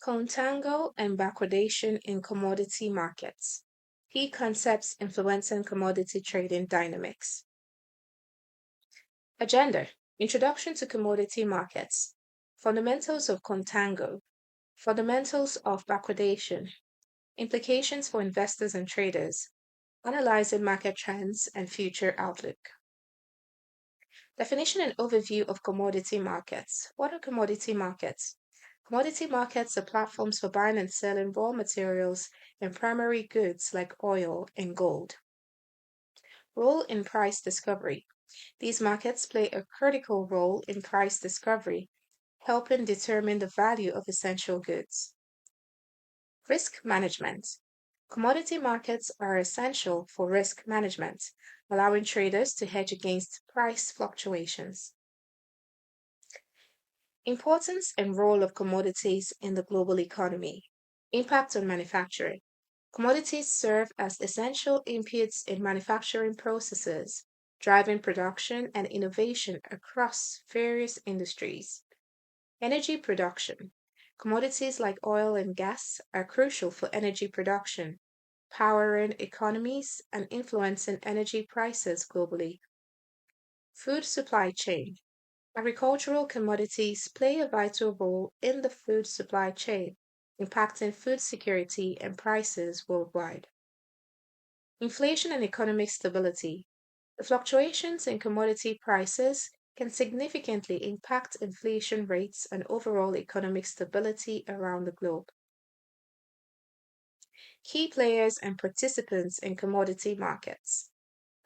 Contango and Backwardation in Commodity Markets. Key concepts influencing commodity trading dynamics. Agenda. Introduction to commodity markets. Fundamentals of contango. Fundamentals of backwardation. Implications for investors and traders. Analyzing market trends and future outlook. Definition and overview of commodity markets. What are commodity markets? Commodity markets are platforms for buying and selling raw materials and primary goods like oil and gold. Role in price discovery. These markets play a critical role in price discovery, helping determine the value of essential goods. Risk management. Commodity markets are essential for risk management, allowing traders to hedge against price fluctuations. Importance and role of commodities in the global economy. Impact on manufacturing. Commodities serve as essential inputs in manufacturing processes, driving production and innovation across various industries. Energy production. Commodities like oil and gas are crucial for energy production, powering economies and influencing energy prices globally. Food supply chain. Agricultural commodities play a vital role in the food supply chain, impacting food security and prices worldwide. Inflation and economic stability. The fluctuations in commodity prices can significantly impact inflation rates and overall economic stability around the globe. Key players and participants in commodity markets.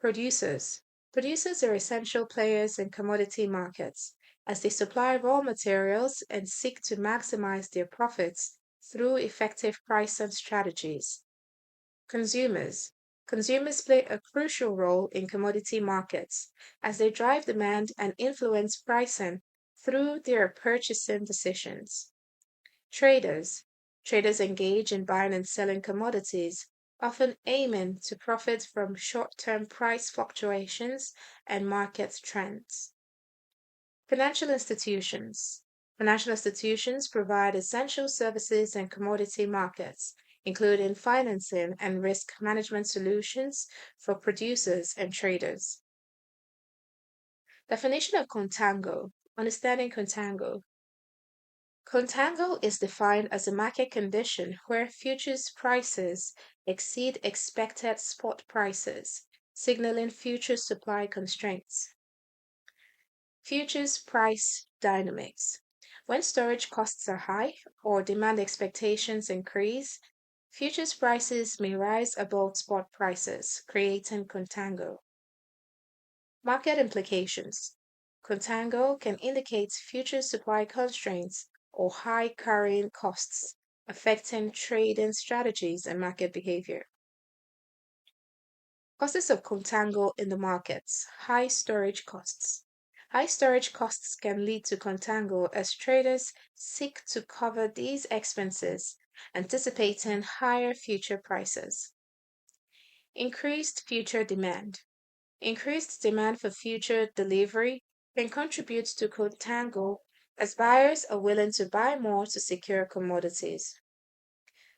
Producers. Producers are essential players in commodity markets as they supply raw materials and seek to maximize their profits through effective pricing strategies. Consumers. Consumers play a crucial role in commodity markets as they drive demand and influence pricing through their purchasing decisions. Traders. Traders engage in buying and selling commodities, often aiming to profit from short term price fluctuations and market trends. Financial institutions. Financial institutions provide essential services in commodity markets, including financing and risk management solutions for producers and traders. Definition of contango. Understanding contango. Contango is defined as a market condition where futures prices exceed expected spot prices, signaling future supply constraints. Futures price dynamics. When storage costs are high or demand expectations increase, futures prices may rise above spot prices, creating contango. Market implications. Contango can indicate future supply constraints or high carrying costs, affecting trading strategies and market behavior. Causes of contango in the markets. High storage costs. High storage costs can lead to contango as traders seek to cover these expenses, anticipating higher future prices. Increased future demand. Increased demand for future delivery can contribute to contango as buyers are willing to buy more to secure commodities.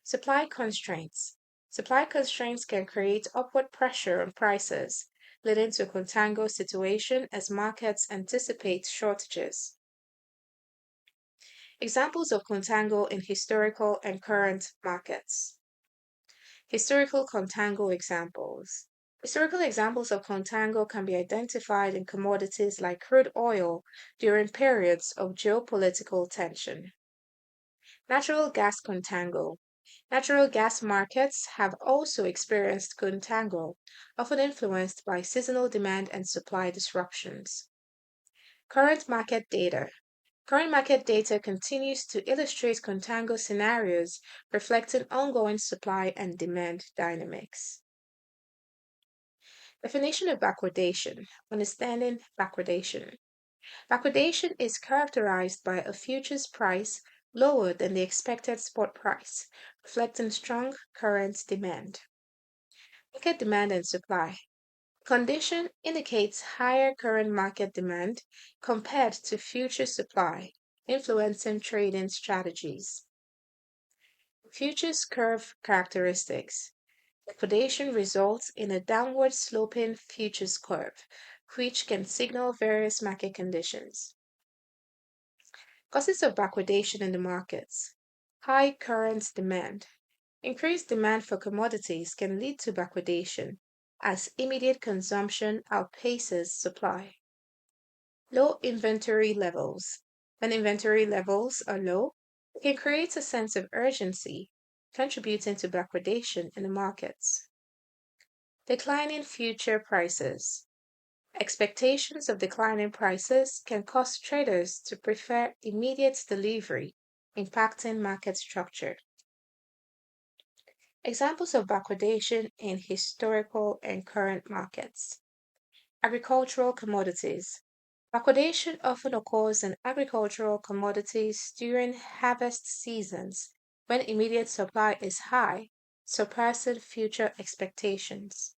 Supply constraints. Supply constraints can create upward pressure on prices, leading to a contango situation as markets anticipate shortages. Examples of contango in historical and current markets. Historical contango examples. Historical examples of contango can be identified in commodities like crude oil during periods of geopolitical tension. Natural gas contango. Natural gas markets have also experienced contango, often influenced by seasonal demand and supply disruptions. Current market data. Current market data continues to illustrate contango scenarios reflecting ongoing supply and demand dynamics. Definition of backwardation. Understanding backwardation. Backwardation is characterized by a futures price lower than the expected spot price, reflecting strong current demand. Market demand and supply. Condition indicates higher current market demand compared to future supply, influencing trading strategies. Futures curve characteristics. Backwardation results in a downward sloping futures curve, which can signal various market conditions. Causes of backwardation in the markets. High current demand. Increased demand for commodities can lead to backwardation as immediate consumption outpaces supply. Low inventory levels. When inventory levels are low, it can create a sense of urgency, contributing to backwardation in the markets. Declining future prices. Expectations of declining prices can cause traders to prefer immediate delivery, impacting market structure. Examples of backwardation in historical and current markets. Agricultural commodities. Backwardation often occurs in agricultural commodities during harvest seasons when immediate supply is high, surpassing future expectations.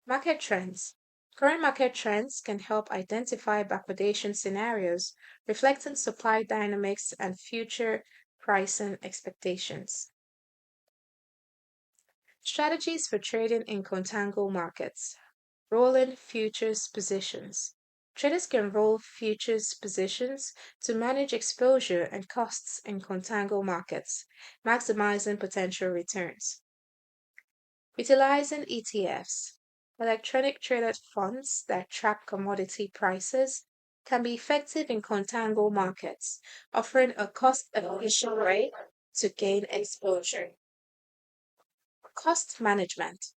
Market trends. Current market trends can help identify backwardation scenarios, reflecting supply dynamics and future pricing expectations. Strategies for trading in contango markets. Rolling futures positions. Traders can roll futures positions to manage exposure and costs in contango markets, maximizing potential returns. Utilizing ETFs. Electronic traded funds that track commodity prices can be effective in contango markets, offering a cost efficient way to gain exposure. Cost management.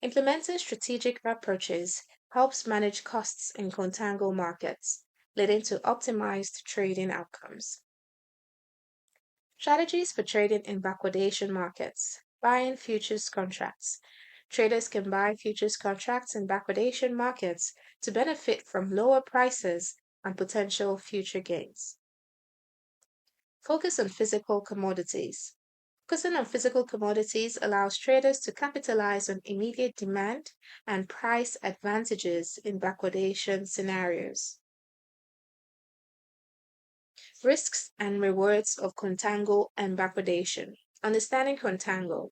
Implementing strategic approaches helps manage costs in contango markets, leading to optimized trading outcomes. Strategies for trading in backwardation markets. Buying futures contracts. Traders can buy futures contracts in backwardation markets to benefit from lower prices and potential future gains. Focus on physical commodities. Focusing on physical commodities allows traders to capitalize on immediate demand and price advantages in backwardation scenarios. Risks and rewards of contango and backwardation. Understanding contango.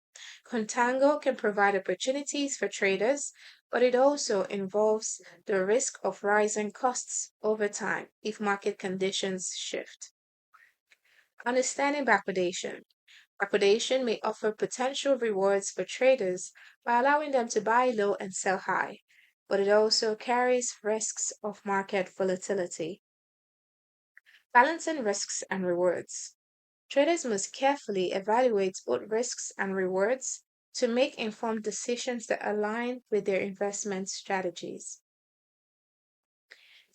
Contango can provide opportunities for traders, but it also involves the risk of rising costs over time if market conditions shift. Understanding backwardation. Backwardation may offer potential rewards for traders by allowing them to buy low and sell high, but it also carries risks of market volatility. Balancing risks and rewards. Traders must carefully evaluate both risks and rewards to make informed decisions that align with their investment strategies.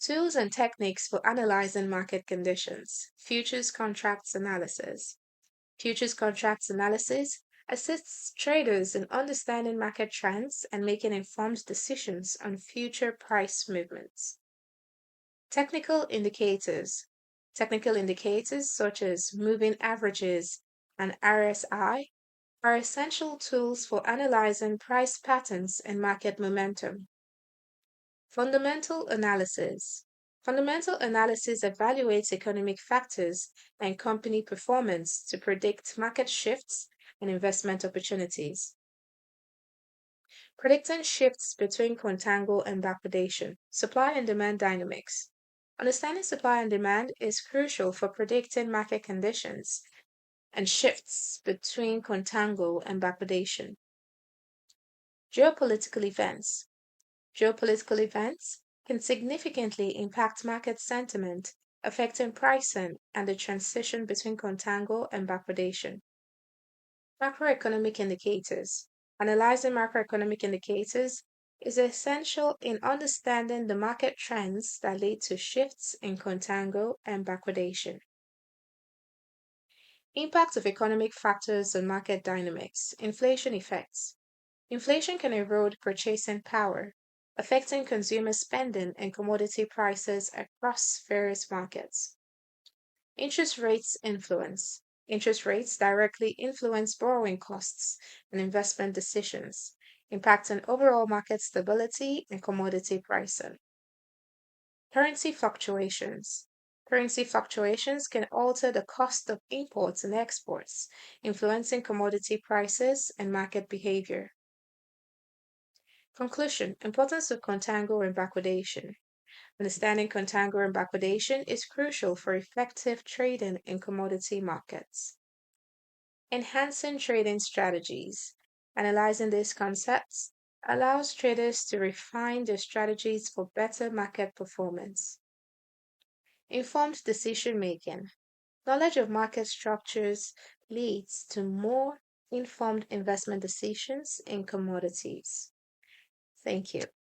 Tools and techniques for analyzing market conditions. Futures contracts analysis. Futures contracts analysis assists traders in understanding market trends and making informed decisions on future price movements. Technical indicators. Technical indicators such as moving averages and RSI are essential tools for analyzing price patterns and market momentum. Fundamental analysis. Fundamental analysis evaluates economic factors and company performance to predict market shifts and investment opportunities. Predicting shifts between contango and backwardation, supply and demand dynamics. Understanding supply and demand is crucial for predicting market conditions and shifts between contango and backwardation. Geopolitical events. Geopolitical events can significantly impact market sentiment, affecting pricing and the transition between contango and backwardation. Macroeconomic indicators. Analyzing macroeconomic indicators is essential in understanding the market trends that lead to shifts in contango and backwardation. Impact of economic factors on market dynamics. Inflation effects. Inflation can erode purchasing power, affecting consumer spending and commodity prices across various markets. Interest rates influence. Interest rates directly influence borrowing costs and investment decisions, impacting overall market stability and commodity pricing. Currency fluctuations. Currency fluctuations can alter the cost of imports and exports, influencing commodity prices and market behavior. Conclusion: Importance of contango and backwardation. Understanding contango and backwardation is crucial for effective trading in commodity markets. Enhancing trading strategies. Analyzing these concepts allows traders to refine their strategies for better market performance. Informed decision making. Knowledge of market structures leads to more informed investment decisions in commodities. Thank you.